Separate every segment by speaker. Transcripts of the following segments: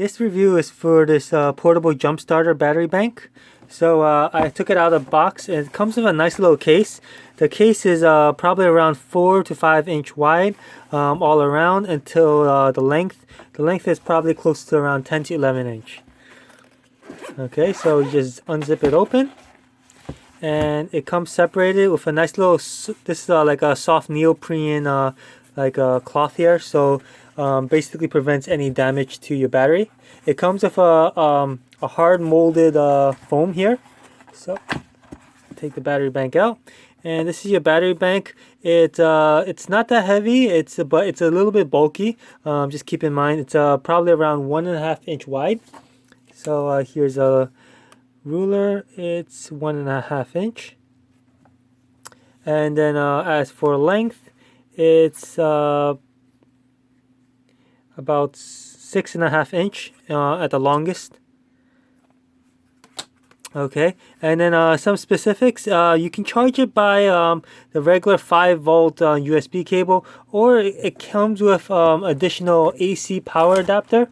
Speaker 1: This review is for this portable jump starter battery bank. So I took it out of the box, and it comes with a nice little case. The case is probably around 4 to 5 inch wide all around until the length. The length is probably close to around 10 to 11 inch. Okay, so you just unzip it open, and it comes separated with a nice little, this is like a soft neoprene like a cloth here, so basically prevents any damage to your battery. It comes with a hard molded foam here. So take the battery bank out, and this is your battery bank. It's not that heavy, but it's a little bit bulky. Just keep in mind it's probably around 1.5 inch wide. So here's a ruler. It's 1.5 inch, and then as for length, it's about 6.5 inch at the longest. Okay, and then some specifics. You can charge it by the regular 5-volt USB cable, or it comes with additional AC power adapter.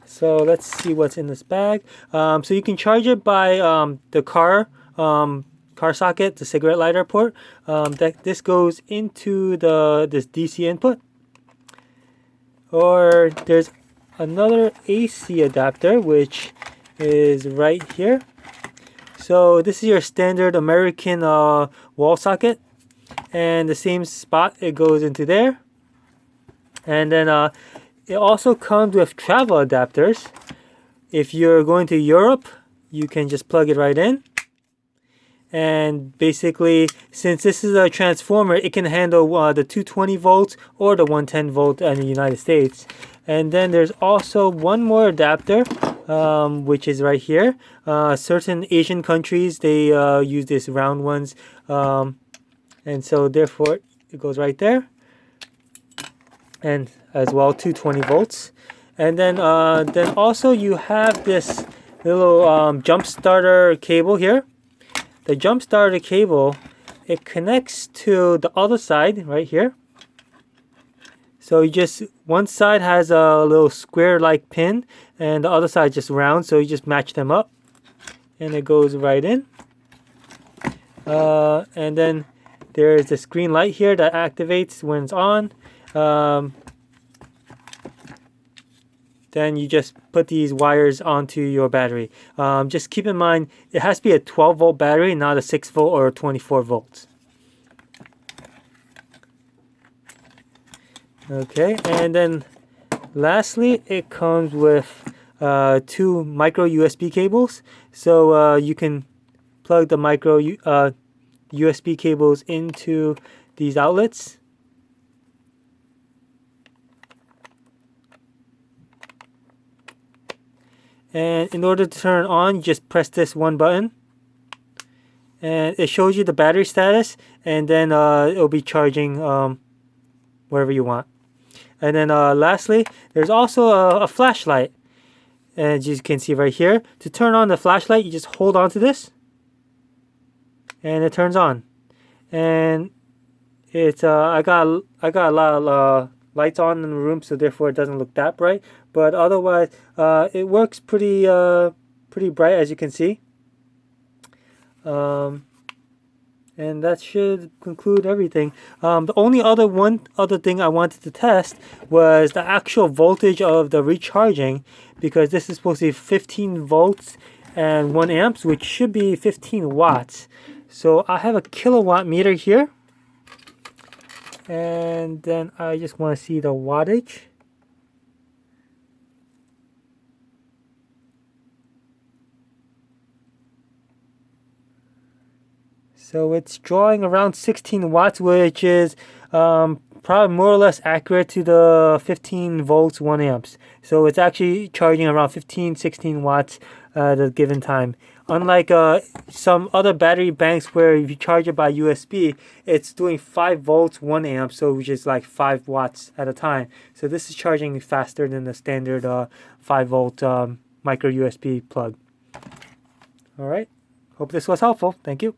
Speaker 1: So let's see what's in this bag. So you can charge it by the car socket, the cigarette lighter port. This goes into this DC input. Or there's another AC adapter, which is right here. So this is your standard American wall socket, and the same spot it goes into there. And then it also comes with travel adapters. If you're going to Europe, you can just plug it right in. And basically, since this is a transformer, it can handle the 220 volts or the 110 volt in the United States. And then there's also one more adapter, which is right here. Certain Asian countries, they use these round ones, and so therefore it goes right there, and as well 220 volts. And then also you have this little jump starter cable here. The jump starter cable, it connects to the other side right here. So you just, one side has a little square like pin, and the other side just round, so you just match them up and it goes right in. And then there's this green light here that activates when it's on. Then you just put these wires onto your battery. Just keep in mind, it has to be a 12-volt battery, not a 6-volt or a 24 volts. Okay, and then lastly, it comes with 2 micro USB cables. So you can plug the micro USB cables into these outlets. And in order to turn it on, you just press this one button, and it shows you the battery status, and then it'll be charging wherever you want. And then lastly, there's also a flashlight, and as you can see right here, to turn on the flashlight, you just hold on to this, and it turns on. And it's I got a lot of lights on in the room, so therefore it doesn't look that bright, but otherwise it works pretty bright, as you can see. And that should conclude everything. The only other thing I wanted to test was the actual voltage of the recharging, because this is supposed to be 15 volts and 1 amps, which should be 15 watts. So I have a kilowatt meter here, and then I just want to see the wattage. So it's drawing around 16 watts, which is probably more or less accurate to the 15 volts 1 amps. So it's actually charging around 15-16 watts at a given time. Unlike some other battery banks where if you charge it by USB, it's doing 5 volts 1 amp, so which is like 5 watts at a time. So this is charging faster than the standard 5-volt micro USB plug. All right, hope this was helpful. Thank you.